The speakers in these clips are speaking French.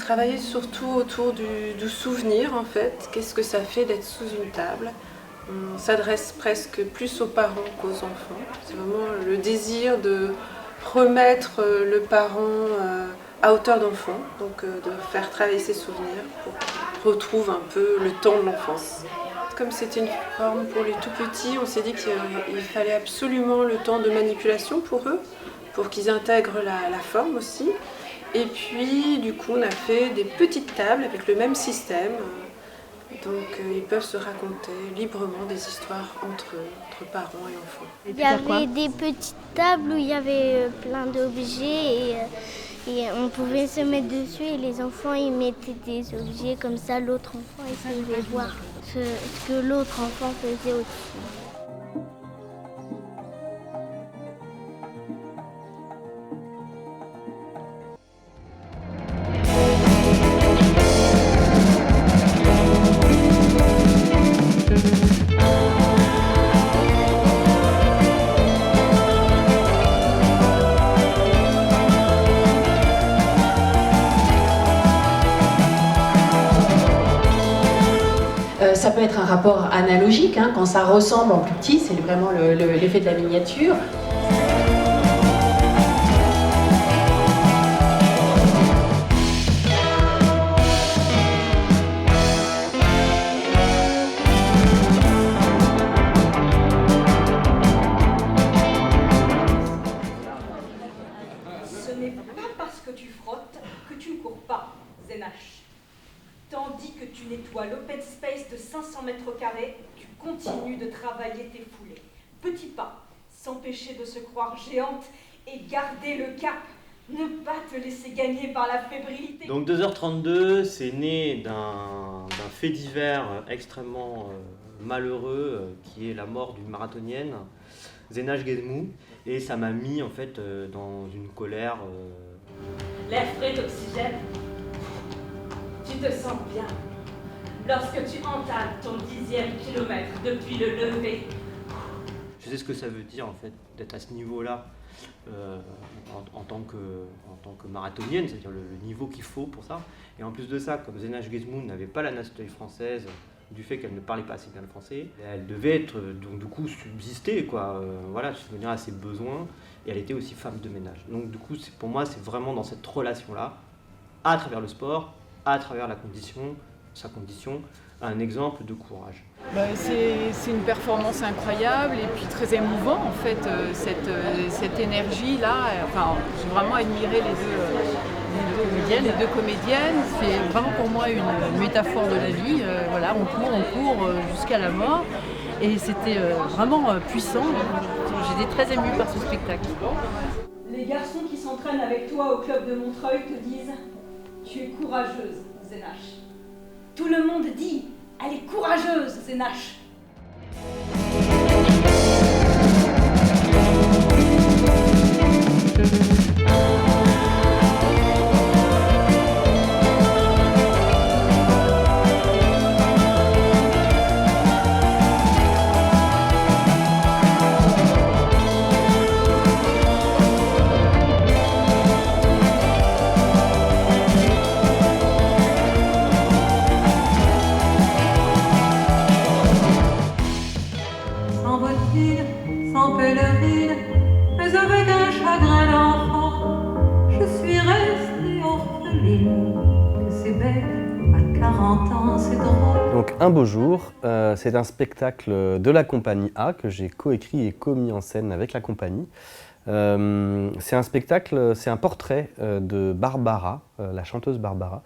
travaillé surtout autour du souvenir en fait. Qu'est-ce que ça fait d'être sous une table? On s'adresse presque plus aux parents qu'aux enfants. C'est vraiment le désir de remettre le parent à hauteur d'enfant, donc de faire travailler ses souvenirs pour qu'il retrouve un peu le temps de l'enfance. Comme c'était une forme pour les tout petits, on s'est dit qu'il fallait absolument le temps de manipulation pour eux, pour qu'ils intègrent la forme aussi. Et puis, du coup, on a fait des petites tables avec le même système. Donc, ils peuvent se raconter librement des histoires entre parents et enfants. Il y avait des petites tables où il y avait plein d'objets et on pouvait se mettre dessus et les enfants ils mettaient des objets comme ça, l'autre enfant il pouvait voir ce que l'autre enfant faisait aussi. Ça peut être un rapport analogique, hein, quand ça ressemble en plus petit, c'est vraiment l'effet de la miniature. Ce n'est pas parce que tu frottes que tu ne cours pas, Zénache. Tandis que tu nettoies l'open space de 500 mètres carrés, tu continues de travailler tes foulées. Petit pas, s'empêcher de se croire géante et garder le cap. Ne pas te laisser gagner par la fébrilité. Donc 2h32, c'est né d'un fait divers extrêmement malheureux qui est la mort d'une marathonienne, Zénache Guesmou, et ça m'a mis en fait dans une colère. L'air frais d'oxygène. Tu te sens bien lorsque tu entames ton 10e kilomètre depuis le lever. Je sais ce que ça veut dire en fait d'être à ce niveau-là en tant que marathonienne, c'est-à-dire le niveau qu'il faut pour ça. Et en plus de ça, comme Zénache Guesmou n'avait pas la nationalité française, du fait qu'elle ne parlait pas assez bien le français, elle devait être donc du coup subsister quoi, voilà, subvenir à ses besoins. Et elle était aussi femme de ménage. Donc du coup, pour moi, c'est vraiment dans cette relation-là, à travers le sport, à travers sa condition, un exemple de courage. C'est une performance incroyable et puis très émouvant en fait, cette énergie-là. Enfin, j'ai vraiment admiré les deux comédiennes. C'est vraiment pour moi une métaphore de la vie. Voilà, on court jusqu'à la mort et c'était vraiment puissant. J'étais très émue par ce spectacle. Les garçons qui s'entraînent avec toi au club de Montreuil te disent « Tu es courageuse, Zénache ». Tout le monde dit « Elle est courageuse, Zénache ». Sans pèlerine, mais avec un chagrin d'enfant, je suis restée orpheline. Que c'est bête, à 40 ans, c'est drôle. Donc Un beau jour, c'est un spectacle de la compagnie A que j'ai coécrit et co-mis en scène avec la compagnie. C'est un spectacle, c'est un portrait de Barbara, la chanteuse Barbara.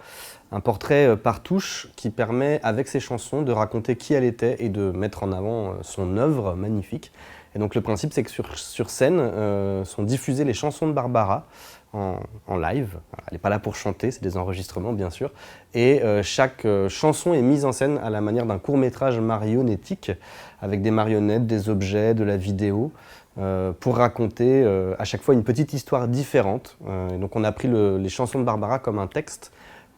Un portrait par touche qui permet, avec ses chansons, de raconter qui elle était et de mettre en avant son œuvre magnifique. Et donc le principe, c'est que sur scène sont diffusées les chansons de Barbara en live. Elle n'est pas là pour chanter, c'est des enregistrements bien sûr. Et chaque chanson est mise en scène à la manière d'un court-métrage marionnettique, avec des marionnettes, des objets, de la vidéo, pour raconter à chaque fois une petite histoire différente. Et donc on a pris les chansons de Barbara comme un texte,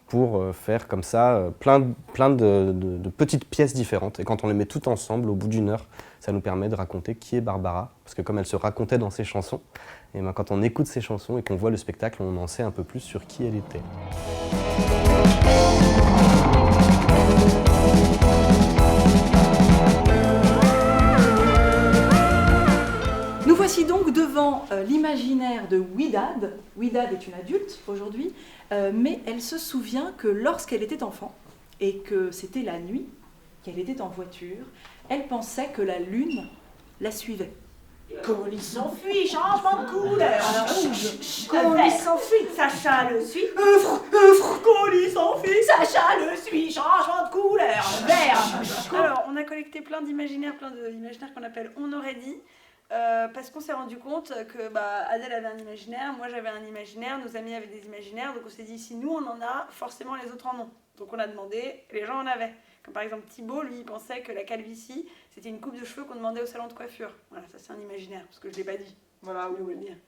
pour faire comme ça plein de petites pièces différentes. Et quand on les met toutes ensemble, au bout d'une heure, ça nous permet de raconter qui est Barbara. Parce que comme elle se racontait dans ses chansons, et ben quand on écoute ses chansons et qu'on voit le spectacle, on en sait un peu plus sur qui elle était. devant l'imaginaire de Widad. Widad est une adulte aujourd'hui, mais elle se souvient que lorsqu'elle était enfant, et que c'était la nuit, qu'elle était en voiture, elle pensait que la lune la suivait. Colis s'enfuit, changement de couleur. Colis s'enfuit, Sacha le suit. Colis s'enfuit, Sacha le suit, changement de couleur. Vert. Alors, on a collecté plein d'imaginaires qu'on appelle on aurait dit. Parce qu'on s'est rendu compte que Adèle avait un imaginaire, moi j'avais un imaginaire, nos amis avaient des imaginaires, donc on s'est dit si nous on en a, forcément les autres en ont. Donc on a demandé, les gens en avaient. Comme par exemple Thibaut, lui il pensait que la calvitie c'était une coupe de cheveux qu'on demandait au salon de coiffure. Voilà, ça c'est un imaginaire, parce que je l'ai pas dit. Voilà,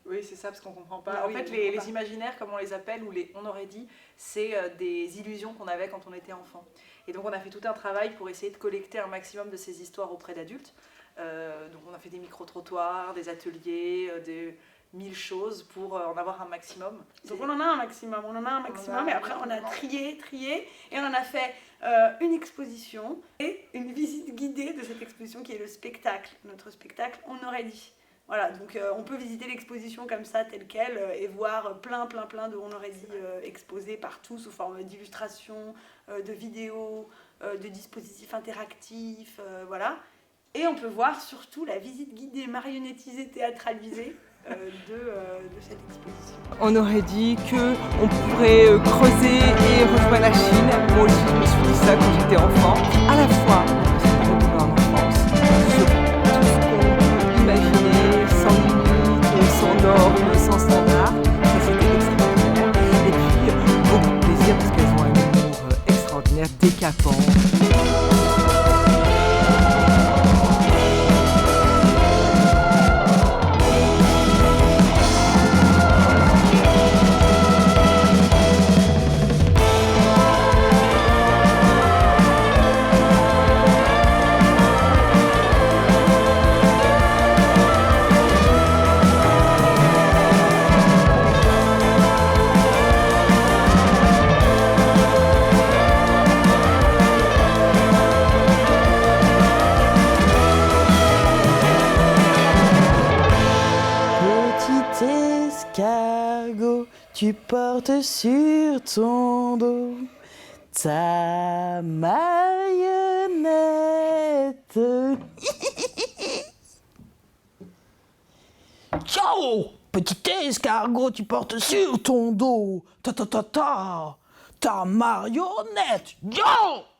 oui, c'est ça, parce qu'on comprend pas. En fait, les imaginaires, comme on les appelle, ou les on aurait dit, c'est des illusions qu'on avait quand on était enfant. Et donc on a fait tout un travail pour essayer de collecter un maximum de ces histoires auprès d'adultes. Donc on a fait des micro-trottoirs, des ateliers, des 1000 choses pour en avoir un maximum. Donc on en a un maximum, et après on a trié, et on en a fait une exposition et une visite guidée de cette exposition qui est le spectacle, notre spectacle on aurait dit. Voilà, donc on peut visiter l'exposition comme ça, telle qu'elle, et voir plein de on aurait dit exposés partout sous forme d'illustrations, de vidéos, de dispositifs interactifs, voilà. Et on peut voir surtout la visite guidée, marionnettisée, théâtralisée de cette exposition. On aurait dit qu'on pourrait creuser et rejoindre la Chine. Moi aussi, je me suis dit ça quand j'étais enfant. À la fois, on peut en enfance, sur tout ce qu'on peut imaginer, sans limite, sans normes, sans standard. Ça, c'était extraordinaire. Et puis, beaucoup de plaisir parce qu'elles ont un humour extraordinaire, décapant. Tu portes sur ton dos ta marionnette. Ciao, petit escargot, tu portes sur ton dos ta marionnette. Ciao.